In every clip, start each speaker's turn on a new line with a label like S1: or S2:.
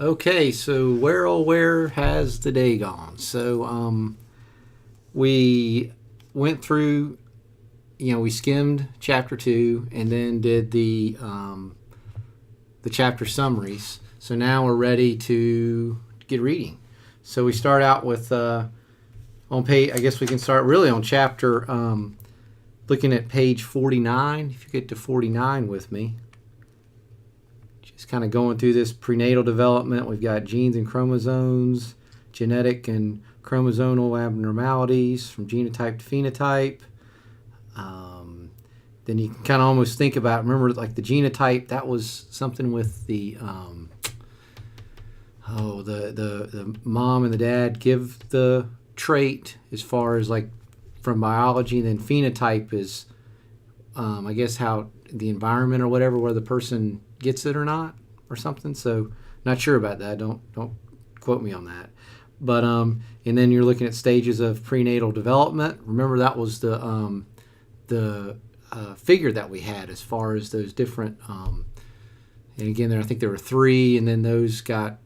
S1: Okay, so where oh where has the day gone? We went through, we skimmed chapter two and then did the chapter summaries. So now we're ready to get reading. So we start out with on page. I guess we can start really on chapter. Looking at page 49. If you get to 49 with me. Just kind of going through this prenatal development. We've got genes and chromosomes, genetic and chromosomal abnormalities from genotype to phenotype. Then you can kind of almost think about, remember, like the genotype, that was something with the the mom and the dad give the trait as far as like from biology. And then phenotype is, I guess, how the environment or whatever, where the person gets it or not or something. So not sure about that. Don't quote me on that. But and then you're looking at stages of prenatal development. Remember, that was the figure that we had as far as those different. And again, I think there were three, and then those got,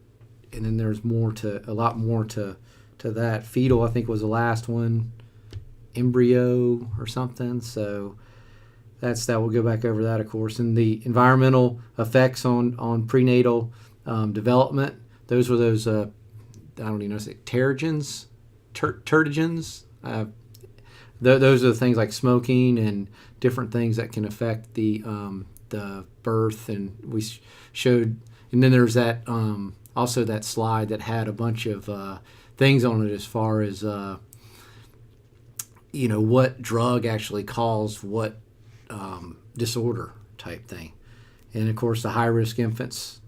S1: and then there's a lot more to that. Fetal, I think, was the last one. Embryo or something. So that. We'll go back over that, of course. And the environmental effects on prenatal development. Those were those. I don't even know. Is it teratogens? Teratogens. Those are the things like smoking and different things that can affect the birth. And we showed. And then there's that also that slide that had a bunch of things on it as far as what drug actually caused what disorder type thing. And of course the high risk infants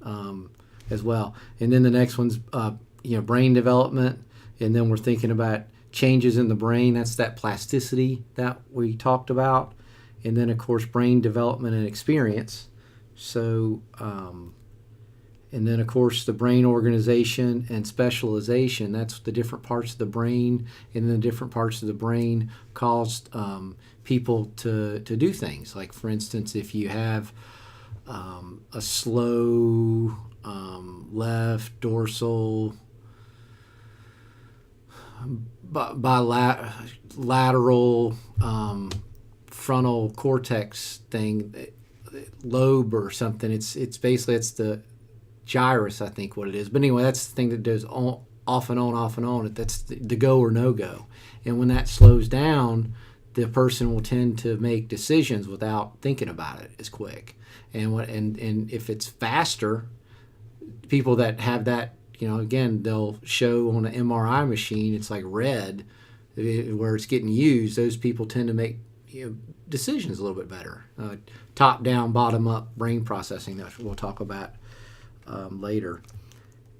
S1: as well. And then the next one's brain development, and then we're thinking about changes in the brain. That's that plasticity that we talked about. And then of course brain development and experience. So and then of course the brain organization and specialization. That's the different parts of the brain, and then the different parts of the brain caused people to do things. Like for instance, if you have a slow left dorsal bilateral frontal cortex thing, lobe or something. It's basically the gyrus, I think, what it is. But anyway, that's the thing that does off and on. That's the go or no go. And when that slows down, the person will tend to make decisions without thinking about it as quick. And if it's faster, people that have that, again, they'll show on an MRI machine, it's like red, where it's getting used. Those people tend to make decisions a little bit better. Top down, bottom up brain processing that we'll talk about later.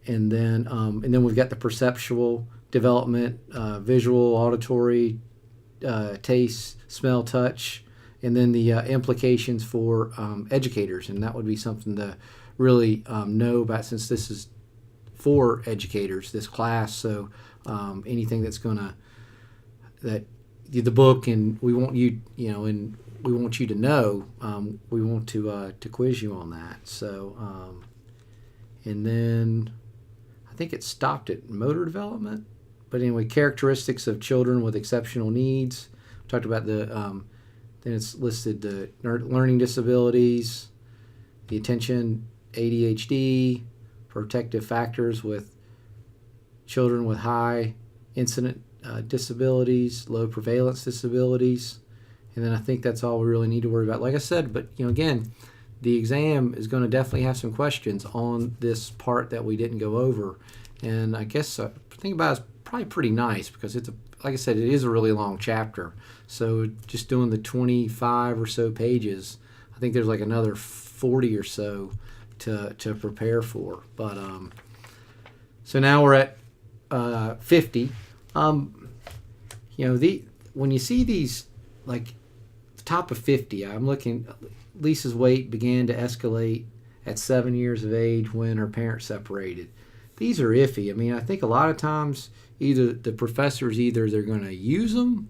S1: And then we've got the perceptual development, visual, auditory, taste, smell, touch, and then the implications for educators. And that would be something to really know about, since this is for educators, this class. So anything that's that the book, and we want you, and we want you to know, we want to quiz you on that. So and then I think it stopped at motor development. But anyway, characteristics of children with exceptional needs. We talked about then it's listed the learning disabilities, the attention, ADHD, protective factors with children with high incident disabilities, low prevalence disabilities. And then I think that's all we really need to worry about. Like I said, but again, the exam is going to definitely have some questions on this part that we didn't go over. And I guess the thing about it's probably pretty nice, because like I said, it is a really long chapter. So just doing the 25 or so pages, I think there's like another 40 or so to prepare for. But so now we're at 50. When you see these, like the top of 50, I'm looking. Lisa's weight began to escalate at 7 years of age when her parents separated. These are iffy. I mean, I think a lot of times either the professors, they're going to use them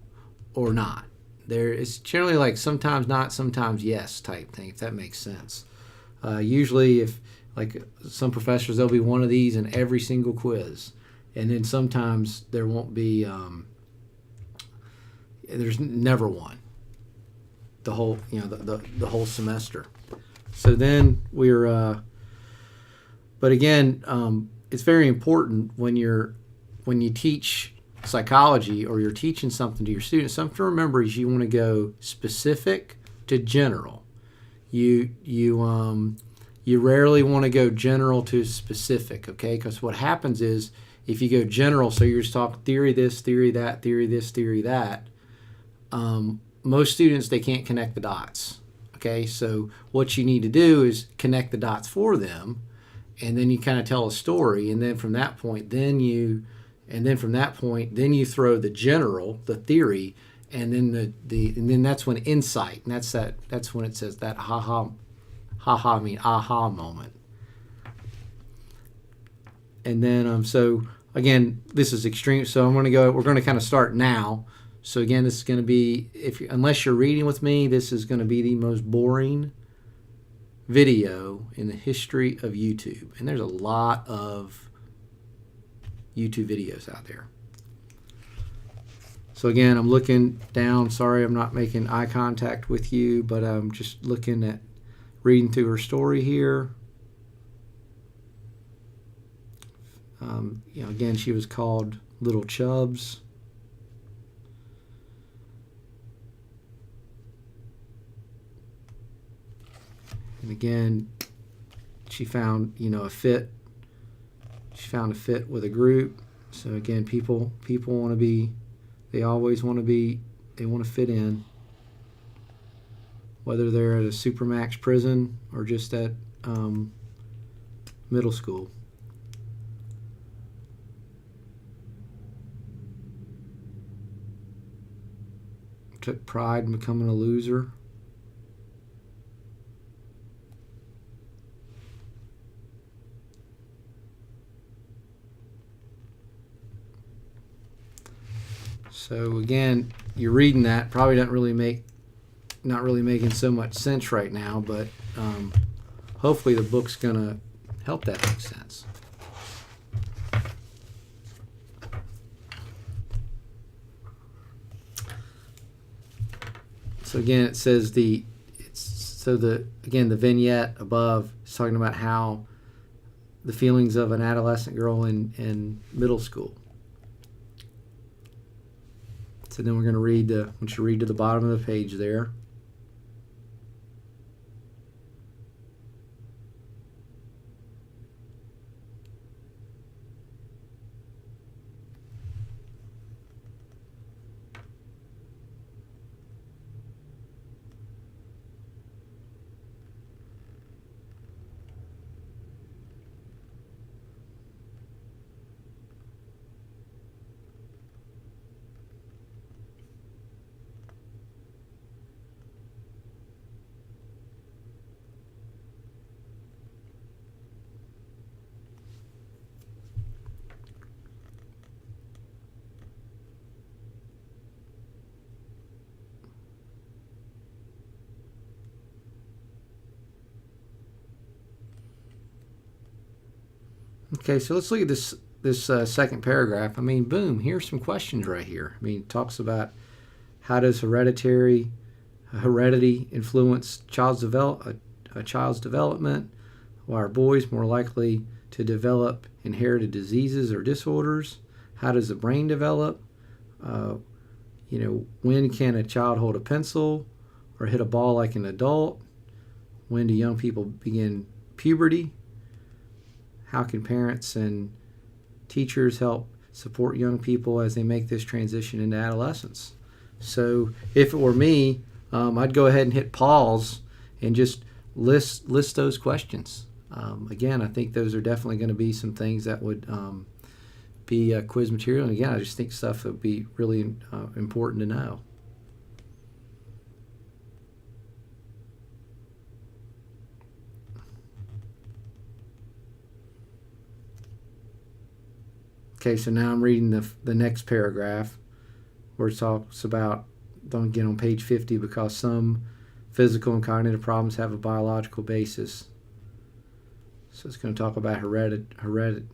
S1: or not. It's generally like sometimes not, sometimes yes type thing, if that makes sense. Usually if like some professors, there'll be one of these in every single quiz, and then sometimes there won't be. There's never one. The whole the whole semester. So then we're. But again, it's very important when you teach psychology or you're teaching something to your students. Something to remember is you want to go specific to general. You rarely want to go general to specific, okay? Because what happens is if you go general, so you're just talking theory this, theory that, theory this, theory that, most students, they can't connect the dots, okay? So what you need to do is connect the dots for them, and then you kind of tell a story, and then from that point, then you throw the general, the theory, and then then that's when insight, and that's when it says that aha moment. And then so again, this is extreme. So we're going to kind of start now. So again, this is going to be, unless you're reading with me, this is going to be the most boring video in the history of YouTube. And there's a lot of YouTube videos out there. So again, I'm looking down. Sorry, I'm not making eye contact with you, but I'm just looking at reading through her story here. Again, she was called Little Chubbs. And again, she found a fit. She found a fit with a group. So again, people want to be. They always want to be. They want to fit in. Whether they're at a supermax prison or just at middle school. Took pride in becoming a loser. So again, you're reading that, probably not really making so much sense right now, but hopefully the book's gonna help that make sense. So again, it says the vignette above is talking about how the feelings of an adolescent girl in middle school. So then we're going to read once you read to the bottom of the page there. Okay, so let's look at this second paragraph. I mean, boom, here's some questions right here. I mean, it talks about how does heredity influence a child's development? Why are boys more likely to develop inherited diseases or disorders? How does the brain develop? When can a child hold a pencil or hit a ball like an adult? When do young people begin puberty? How can parents and teachers help support young people as they make this transition into adolescence? So if it were me, I'd go ahead and hit pause and just list those questions. Again, I think those are definitely going to be some things that would be quiz material. And again, I just think stuff that would be really important to know. Okay, so now I'm reading the next paragraph where it talks about, don't get on page 50, because some physical and cognitive problems have a biological basis. So it's going to talk about heredity.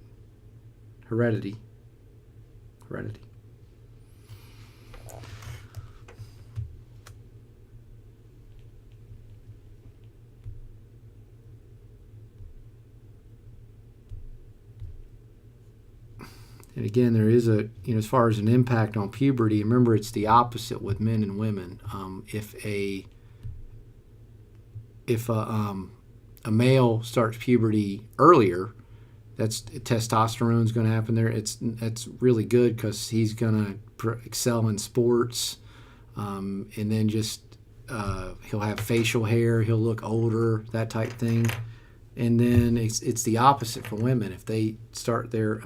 S1: And again, there is a, as far as an impact on puberty, remember it's the opposite with men and women. If a male starts puberty earlier, that's testosterone's going to happen there. That's really good because he's going to excel in sports, and then just he'll have facial hair, he'll look older, that type thing. And then it's the opposite for women. If they start their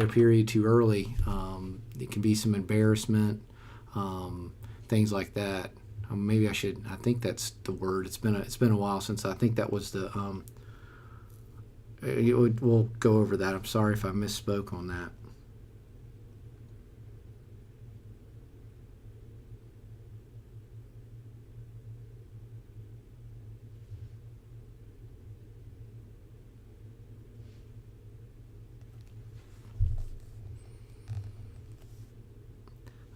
S1: period too early, it can be some embarrassment, things like that. Maybe I think that's the word. It's been a while since I think that was the. We'll go over that. I'm sorry if I misspoke on that.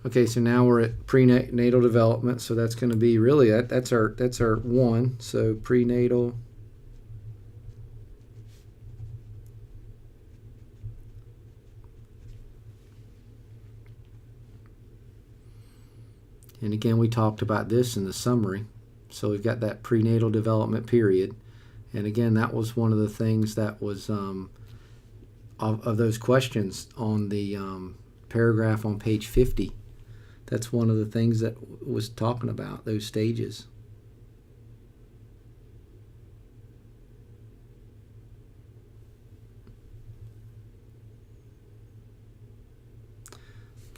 S1: Okay, so now we're at prenatal development. So that's going to be really that's our one. So prenatal. And again, we talked about this in the summary. So we've got that prenatal development period. And again, that was one of the things that was of those questions on the paragraph on page 50. That's one of the things that was talking about, those stages.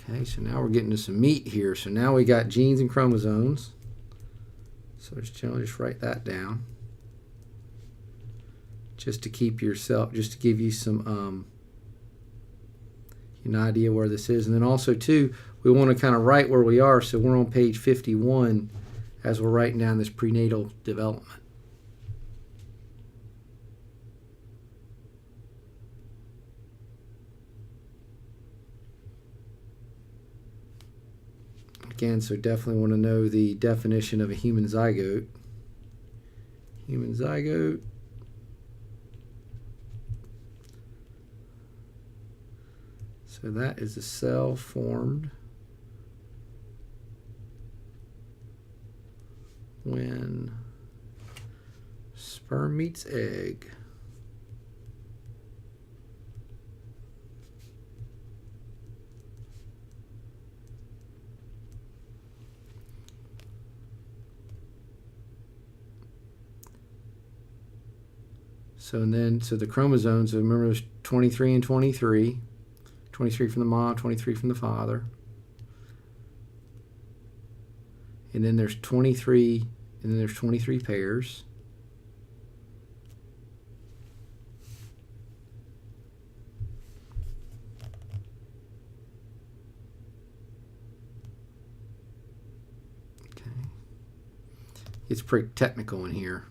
S1: Okay, so now we're getting to some meat here. So now we got genes and chromosomes. So just write that down. Just to give you some an idea where this is. And then also too, we want to kind of write where we are. So we're on page 51 as we're writing down this prenatal development. Again, so definitely want to know the definition of a human zygote. Human zygote. So that is a cell formed when sperm meets egg. So the chromosomes, remember there's 23 and 23. 23 from the mom, 23 from the father. And then there's 23, and then there's 23 pairs. Okay. It's pretty technical in here.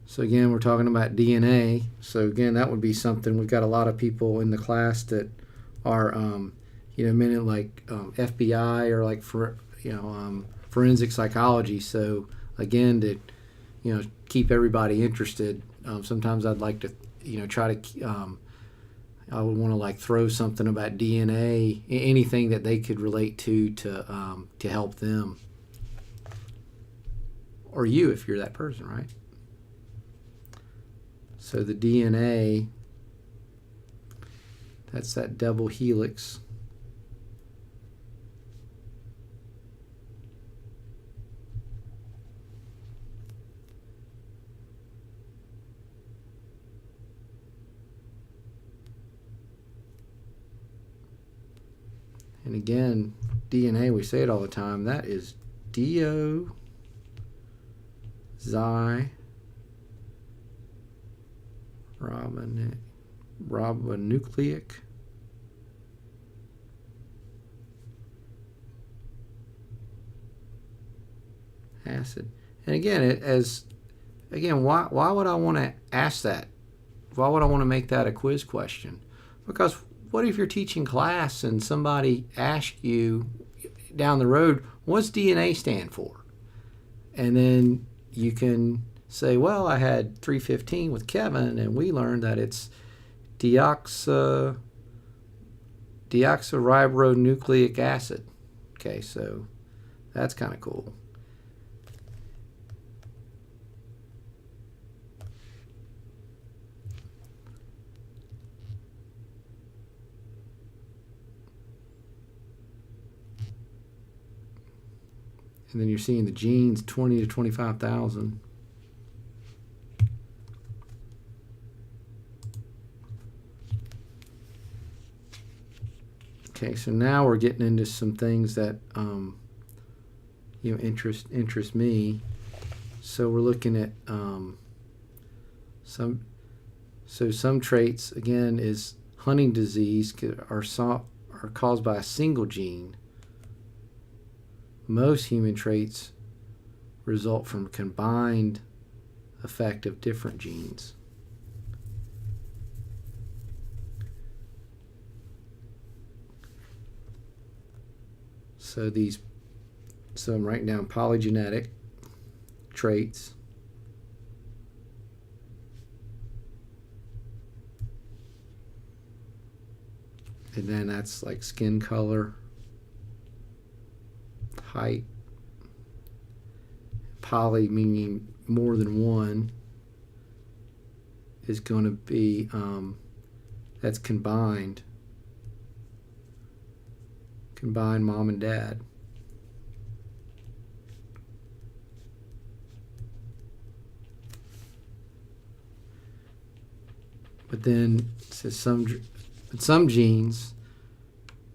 S1: So again, we're talking about DNA. So again, that would be something. We've got a lot of people in the class that are, men like FBI or like forensic psychology. So again, to keep everybody interested. Sometimes I'd like to try to. I would want to like throw something about DNA, anything that they could relate to help them, or you if you're that person, right? So the DNA, that's that double helix. And again, DNA, we say it all the time, that is ribonucleic acid. And again, why would I want to ask that? Why would I want to make that a quiz question? Because what if you're teaching class and somebody asks you down the road, what's DNA stand for? And then you can say, well, I had 315 with Kevin, and we learned that it's deoxyribonucleic acid. Okay, so that's kind of cool. And then you're seeing the genes 20 to 25,000. Okay, so now we're getting into some things that interest me. So we're looking at some traits. Again, is Huntington's disease are caused by a single gene. Most human traits result from combined effect of different genes. So I'm writing down polygenetic traits. And then that's like skin color, height. Poly meaning more than one is going to be that's combined mom and dad. But then it says some genes,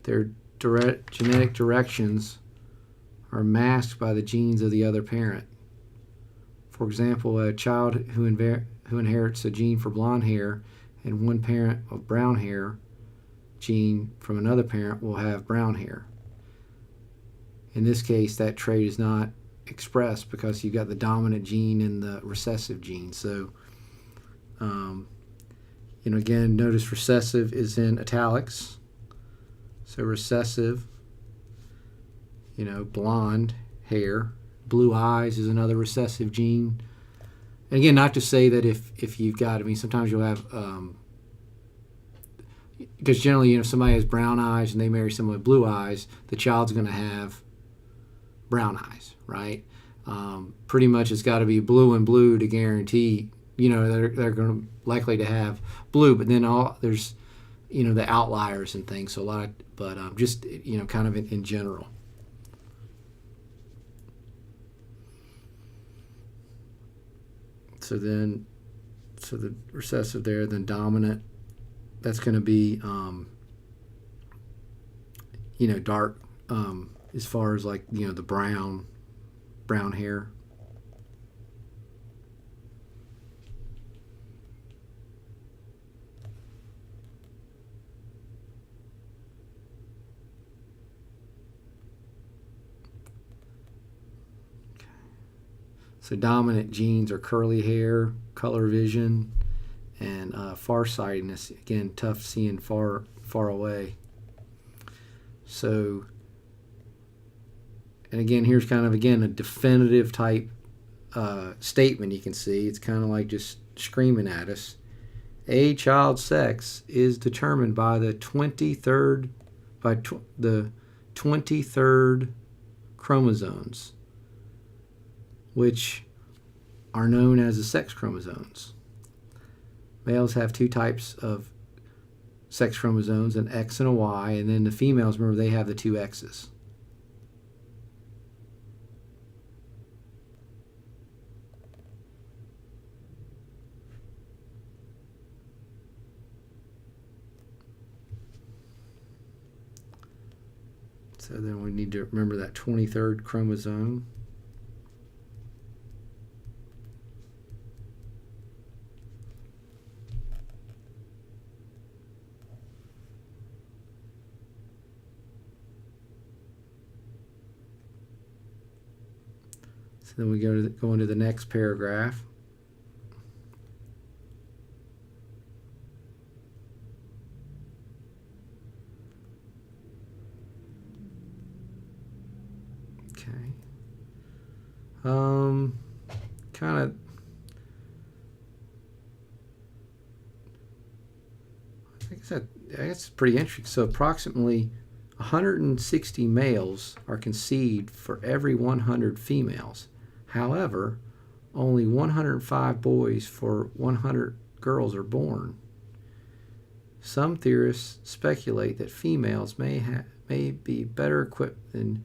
S1: their genetic directions are masked by the genes of the other parent. For example, a child who inherits a gene for blonde hair and one parent of brown hair gene from another parent will have brown hair. In this case, that trait is not expressed because you've got the dominant gene and the recessive gene. So, again, notice recessive is in italics. So recessive, blonde hair. Blue eyes is another recessive gene. And again, not to say that if you've got, sometimes you'll have, because generally, if somebody has brown eyes and they marry someone with blue eyes, the child's going to have brown eyes, right? Pretty much it's got to be blue and blue to guarantee, they're going to likely to have blue, but then there's, the outliers and things. So a lot of, but just, kind of in general. So the recessive there, then dominant, that's going to be, dark, as far as like, the brown hair. So dominant genes are curly hair, color vision, and farsightedness. Again, tough seeing far away. So, and again, here's kind of, again, a definitive type statement you can see. It's kind of like just screaming at us. A child's sex is determined by the 23rd chromosomes, which are known as the sex chromosomes. Males have two types of sex chromosomes, an X and a Y, and then the females, remember, they have the two X's. So then we need to remember that 23rd chromosome. then we go into the next paragraph. Okay. Kind of. I guess that's pretty interesting. So approximately 160 males are conceived for every 100 females. However, only 105 boys for 100 girls are born. Some theorists speculate that females may be better equipped than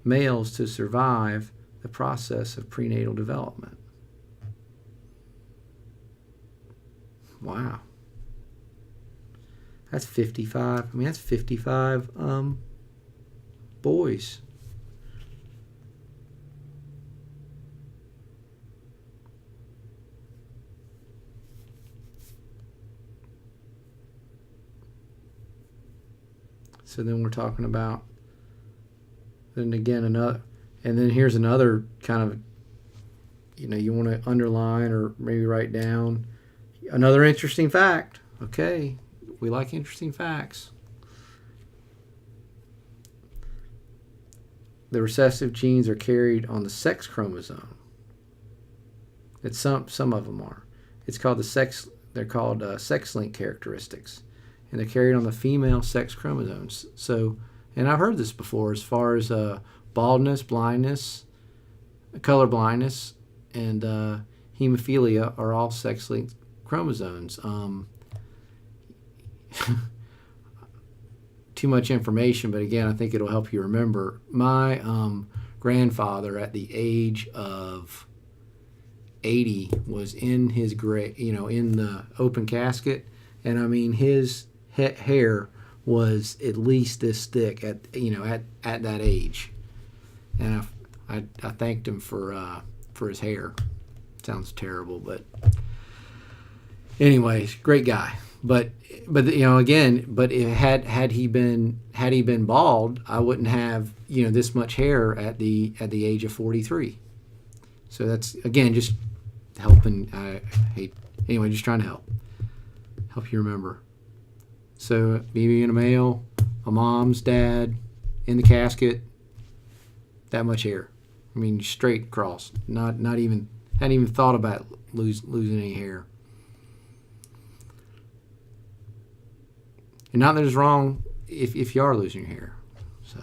S1: males to survive the process of prenatal development. Wow. That's 55. I mean, that's 55 boys. So then we're talking about, then again, another, and then here's another kind of, you want to underline or maybe write down another interesting fact. Okay, we like interesting facts. The recessive genes are carried on the sex chromosome. It's some of them are. It's called they're called sex-linked characteristics. And they're carried on the female sex chromosomes. So, and I've heard this before as far as baldness, blindness, color blindness, and hemophilia are all sex-linked chromosomes. Too much information, but again, I think it'll help you remember. My grandfather, at the age of 80, was in his grave, in the open casket, and I mean his hair was at least this thick at that age, and I thanked him for his hair. Sounds terrible, but anyways, great guy. But again, but had he been bald, I wouldn't have this much hair at the age of 43. So that's again just helping. Just trying to help you remember. So me being a male, my mom's dad in the casket, that much hair. I mean, straight across. Not even, hadn't even thought about losing any hair. And not that it's wrong if you are losing your hair. So.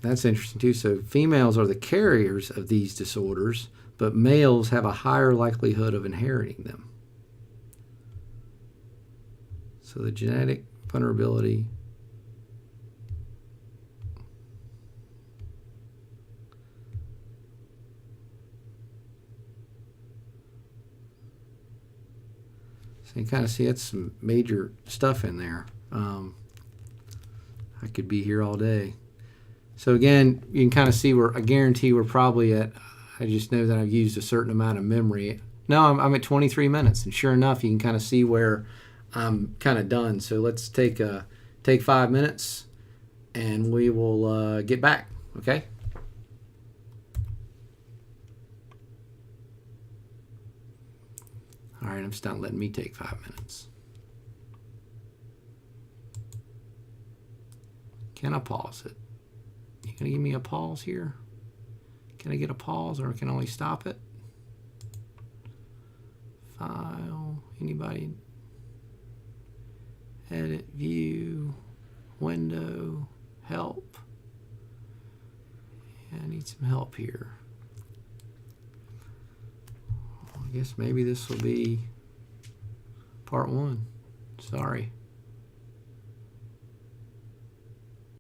S1: That's interesting too. So females are the carriers of these disorders, but males have a higher likelihood of inheriting them. So the genetic vulnerability. So you kind of see that's some major stuff in there. I could be here all day. So again, you can kind of see where I guarantee we're probably at. I just know that I've used a certain amount of memory. No, I'm at 23 minutes, and sure enough, you can kind of see where I'm kind of done. So let's take 5 minutes, and we will get back. Okay. All right, it's not letting me take 5 minutes. Can I pause it? You gonna give me a pause here? Can I get a pause, or can I only stop it? File, anybody? Edit, view, window, help. Yeah, I need some help here. I guess maybe this will be part 1. Sorry.